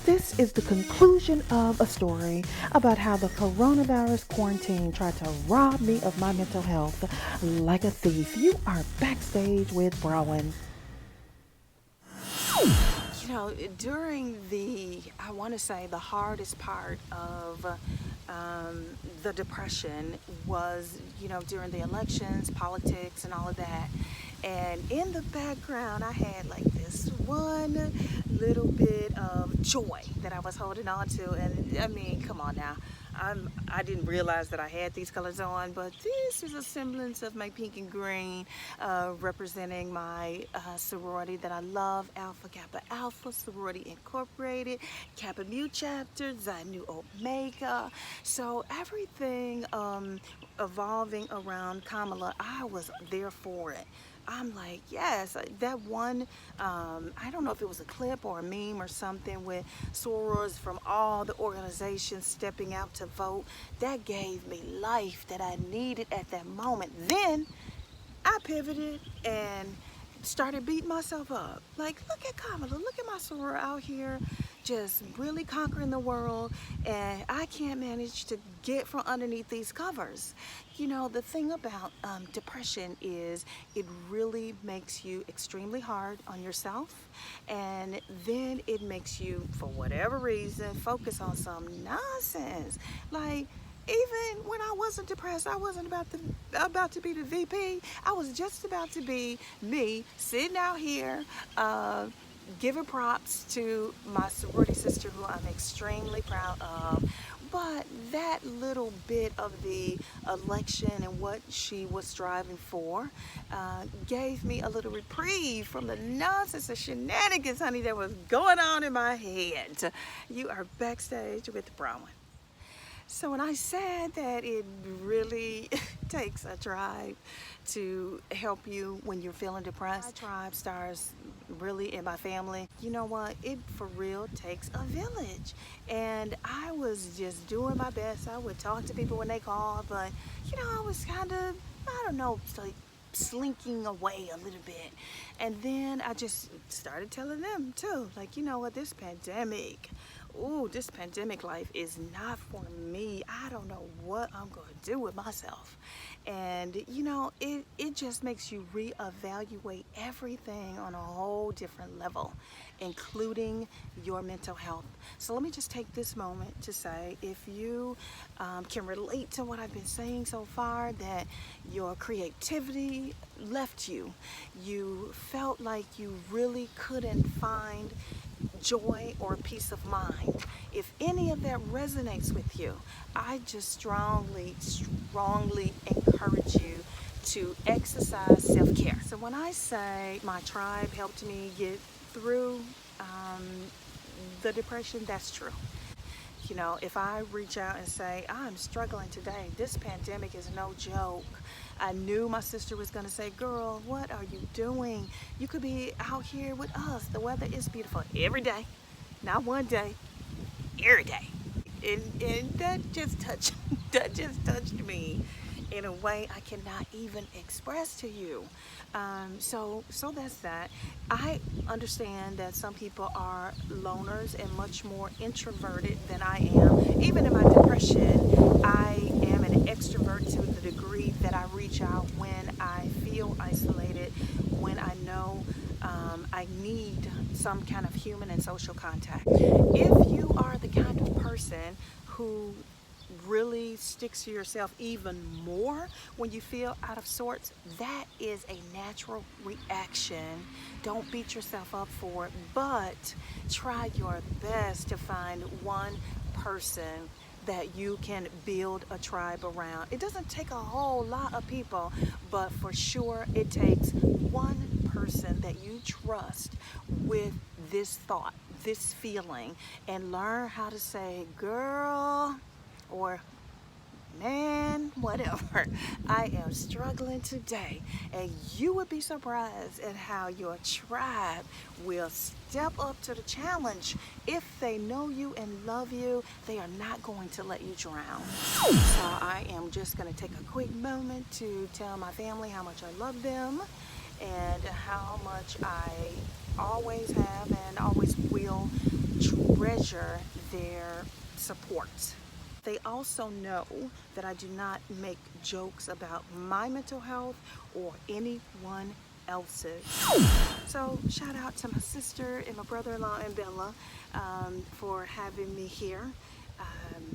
This is the conclusion of a story about how the coronavirus quarantine tried to rob me of my mental health like a thief. You are backstage with Brawin. You know, during I want to say the hardest part of the depression was, during the elections, politics, and all of that. And in the background, I had like this one little bit of joy that I was holding on to. And I mean, come on now. I didn't realize that I had these colors on, but this is a semblance of my pink and green, representing my sorority that I love, Alpha Kappa Alpha Sorority Incorporated, Kappa Mu Chapter, Xi Nu Omega. So everything evolving around Kamala, I was there for it. I'm like, yes, that one, I don't know if it was a clip or a meme or something with sorors from all the organizations stepping out to vote. That gave me life that I needed at that moment. Then I pivoted and started beating myself up. Like, look at Kamala, look at my soror out here just really conquering the world, and I can't manage to get from underneath these covers. You know, the thing about depression is it really makes you extremely hard on yourself, and then it makes you, for whatever reason, focus on some nonsense. Like, even when I wasn't depressed, I wasn't about to be the VP. I was just about to be me, sitting out here, giving props to my sorority sister, who I'm extremely proud of. But that little bit of the election and what she was striving for gave me a little reprieve from the nonsense and shenanigans, honey, that was going on in my head. You are backstage with Brawin. So when I said that it really takes a tribe to help you when you're feeling depressed, my tribe stars really in my family. You know what? It for real takes a village. And I was just doing my best. I would talk to people when they called, but I was kind of, I don't know, like slinking away a little bit. And then I just started telling them too, like, you know what, this pandemic life is not for me. I don't know what I'm going to do with myself. And it just makes you reevaluate everything on a whole different level, including your mental health. So let me just take this moment to say, if you can relate to what I've been saying so far, that your creativity left you, you felt like you really couldn't find joy or peace of mind. If any of that resonates with you, I just strongly encourage you to exercise self-care. So when I say my tribe helped me get through the depression, that's true. If I reach out and say, I'm struggling today, this pandemic is no joke, I knew my sister was going to say, girl, what are you doing? You could be out here with us. The weather is beautiful every day, not one day, every day. And that just touched me in a way I cannot even express to you. So that's that. I understand that some people are loners and much more introverted than I am. Even in my depression, I am an extrovert to the degree that I reach out when I feel isolated, when I know I need some kind of human and social contact. If you are the kind of person who really sticks to yourself even more when you feel out of sorts, that is a natural reaction. Don't beat yourself up for it, but try your best to find one person that you can build a tribe around. It doesn't take a whole lot of people, but for sure it takes one person that you trust with this thought, this feeling, and learn how to say, girl, or man, whatever, I am struggling today. And you would be surprised at how your tribe will step up to the challenge. If they know you and love you, they are not going to let you drown. So I am just going to take a quick moment to tell my family how much I love them and how much I always have and always will treasure their support. They also know that I do not make jokes about my mental health or anyone else's. So shout out to my sister and my brother-in-law and Bella for having me here.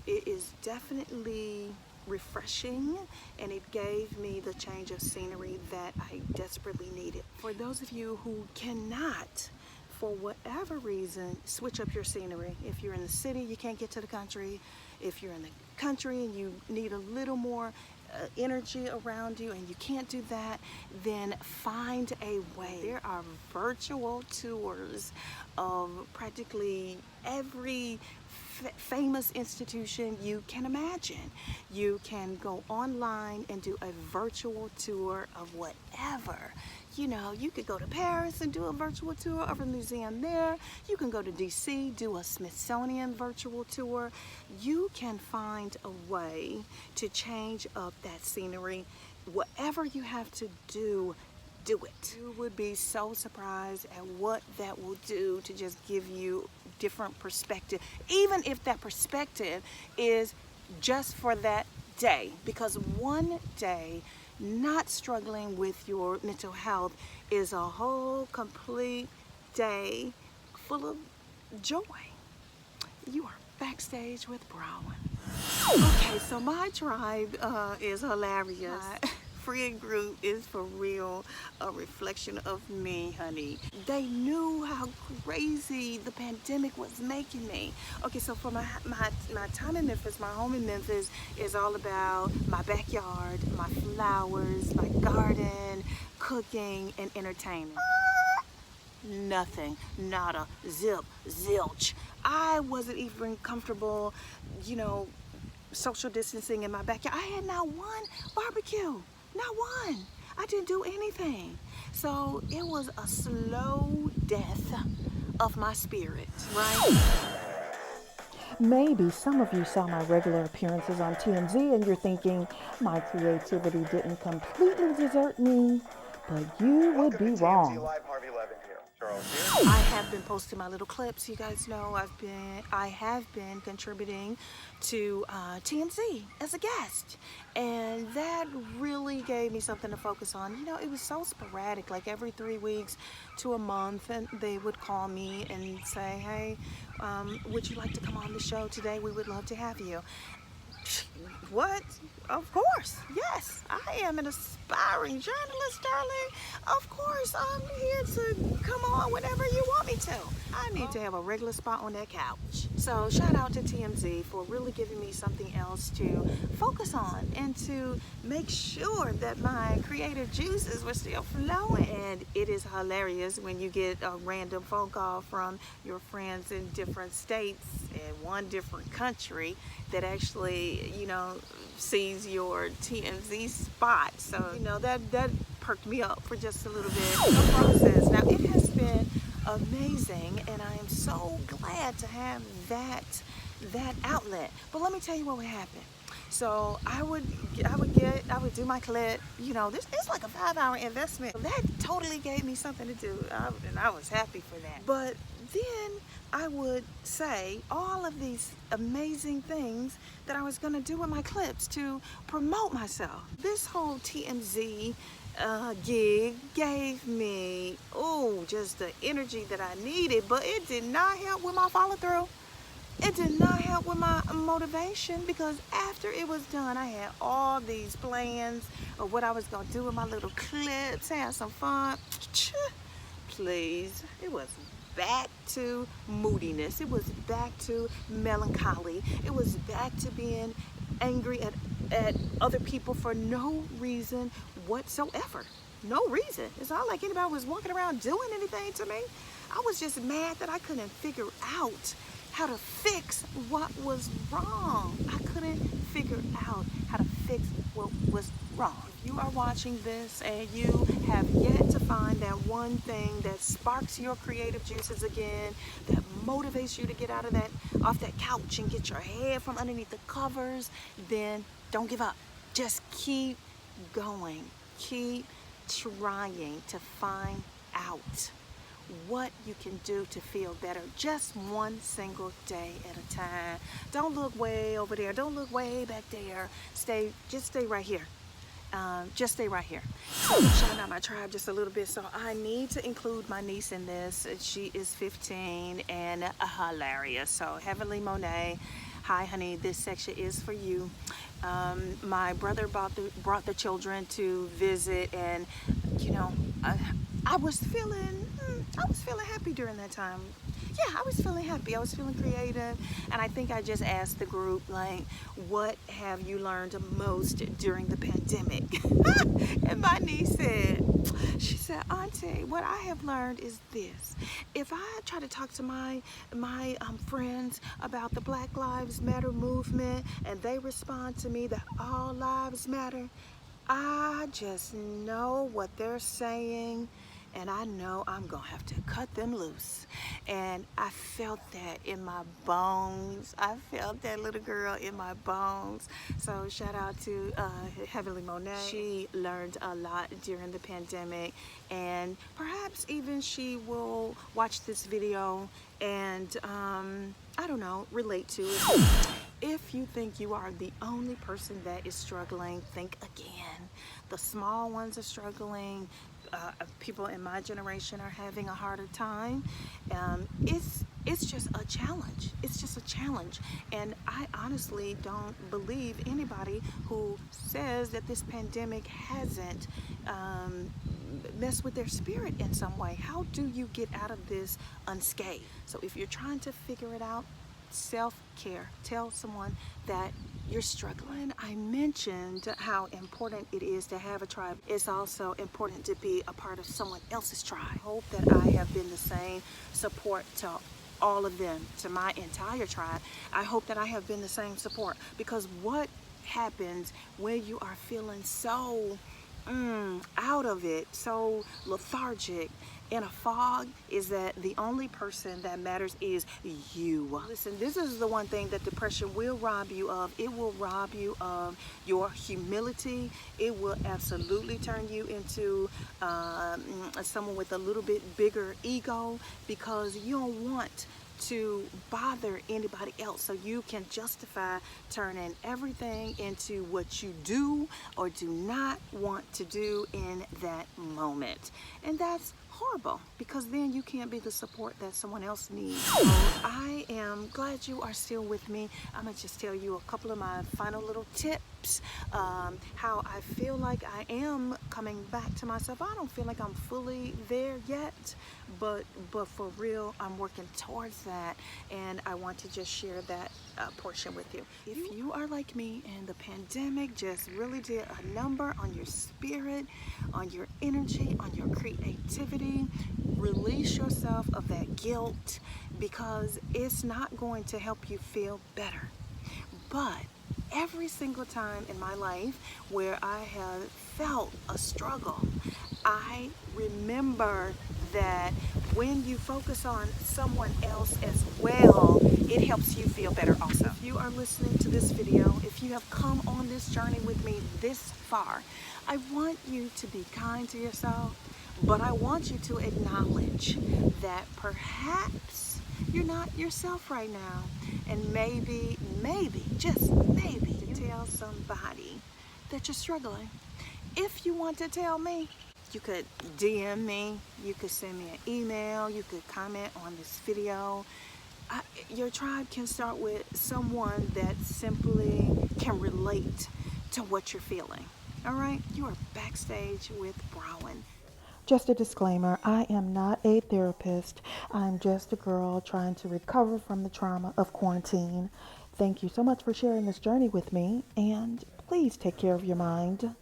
It is definitely refreshing, and it gave me the change of scenery that I desperately needed. For those of you who cannot, for whatever reason, switch up your scenery. If you're in the city, you can't get to the country. If you're in the country and you need a little more energy around you and you can't do that, then find a way. There are virtual tours of practically every famous institution you can imagine. You can go online and do a virtual tour of whatever. You know, you could go to Paris and do a virtual tour of a museum there. You can go to DC, do a Smithsonian virtual tour. You can find a way to change up that scenery. Whatever you have to do, do it. You would be so surprised at what that will do to just give you different perspective, even if that perspective is just for that day, because one day not struggling with your mental health is a whole complete day full of joy. You are backstage with Brawin. Okay, so my tribe is hilarious. My friend group is for real a reflection of me, honey. They knew how crazy the pandemic was making me. Okay, so for my time in Memphis, my home in Memphis is all about my backyard, my flowers, my garden, cooking, and entertaining. Nothing, nada, zip, zilch. I wasn't even comfortable, you know, social distancing in my backyard. I had not one barbecue, not one. I didn't do anything. So it was a slow death of my spirit, right? Maybe some of you saw my regular appearances on TMZ and you're thinking my creativity didn't completely desert me, but you would be wrong. I have been posting my little clips. You guys know I have been contributing to TMZ as a guest, and that really gave me something to focus on. You know, it was so sporadic, like every 3 weeks to a month, and they would call me and say, hey, would you like to come on the show today? We would love to have you. What? Of course, yes. I am an aspiring journalist, darling. Of course, I'm here to come on whenever you want me to. I need to have a regular spot on that couch. So shout out to TMZ for really giving me something else to focus on and to make sure that my creative juices were still flowing. And it is hilarious when you get a random phone call from your friends in different states and one different country that actually, you know, sees your TMZ spot. So, you know, that perked me up for just a little bit of the process. Now, it has been amazing, and I am so glad to have that outlet. But let me tell you what would happen. So I would do my clip. You know, this is like a 5-hour investment. That totally gave me something to do, and I was happy for that. But then I would say all of these amazing things that I was going to do with my clips to promote myself. This whole TMZ gig gave me, just the energy that I needed, but it did not help with my follow through. It did not help with my motivation, because after it was done, I had all these plans of what I was going to do with my little clips, have some fun. Please, it was back to moodiness. It was back to melancholy. It was back to being angry at other people for no reason whatsoever. No reason. It's not like anybody was walking around doing anything to me. I was just mad that I couldn't figure out how to fix what was wrong. I couldn't figure out how to fix what was wrong. If you are watching this and you have yet to find that one thing that sparks your creative juices again, that motivates you to get off that couch and get your head from underneath the covers, then don't give up. Just keep going. Keep trying to find out what you can do to feel better, just one single day at a time. Don't look way over there. Don't look way back there. Just stay right here. Just stay right here. So I'm showing out my tribe just a little bit. So I need to include my niece in this. She is 15 and hilarious. So Heavenly Monet, hi honey, this section is for you. My brother brought the children to visit, and you know, I was feeling happy during that time. Yeah, I was feeling happy. I was feeling creative, and I think I just asked the group, like, what have you learned most during the pandemic? And my niece she said, Auntie, what I have learned is this: if I try to talk to my friends about the Black Lives Matter movement, and they respond to me that all lives matter, I just know what they're saying, and I know I'm gonna have to cut them loose. And I felt that in my bones. I felt that little girl in my bones. So shout out to Heavenly Monet. She learned a lot during the pandemic, and perhaps even she will watch this video and I don't know, relate to it. If you think you are the only person that is struggling, think again. The small ones are struggling. People in my generation are having a harder time. It's just a challenge. It's just a challenge. And I honestly don't believe anybody who says that this pandemic hasn't messed with their spirit in some way. How do you get out of this unscathed? So if you're trying to figure it out, self-care. Tell someone that you're struggling. I mentioned how important it is to have a tribe. It's also important to be a part of someone else's tribe. I hope that I have been the same support to all of them, to my entire tribe. I hope that I have been the same support, because what happens when you are feeling so out of it, so lethargic, in a fog, is that the only person that matters is you. Listen, this is the one thing that depression will rob you of. It will rob you of your humility. It will absolutely turn you into someone with a little bit bigger ego, because you don't want to bother anybody else, so you can justify turning everything into what you do or do not want to do in that moment. And that's horrible, because then you can't be the support that someone else needs. So I am glad you are still with me. I'm gonna just tell you a couple of my final little tips, how I feel like I am coming back to myself. I don't feel like I'm fully there yet, but for real, I'm working towards that, and I want to just share that portion with you. If you are like me and the pandemic just really did a number on your spirit, on your energy, on your creativity, release yourself of that guilt, because it's not going to help you feel better. But every single time in my life where I have felt a struggle, I remember that when you focus on someone else as well, it helps you feel better also. If you are listening to this video, if you have come on this journey with me this far, I want you to be kind to yourself, but I want you to acknowledge that perhaps you're not yourself right now, and maybe, just maybe, to tell somebody that you're struggling. If you want to tell me, you could DM me, you could send me an email, you could comment on this video. Your tribe can start with someone that simply can relate to what you're feeling. All right? You are backstage with Brawin. Just a disclaimer, I am not a therapist. I'm just a girl trying to recover from the trauma of quarantine. Thank you so much for sharing this journey with me, and please take care of your mind.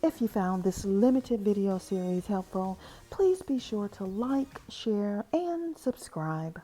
If you found this limited video series helpful, please be sure to like, share, and subscribe.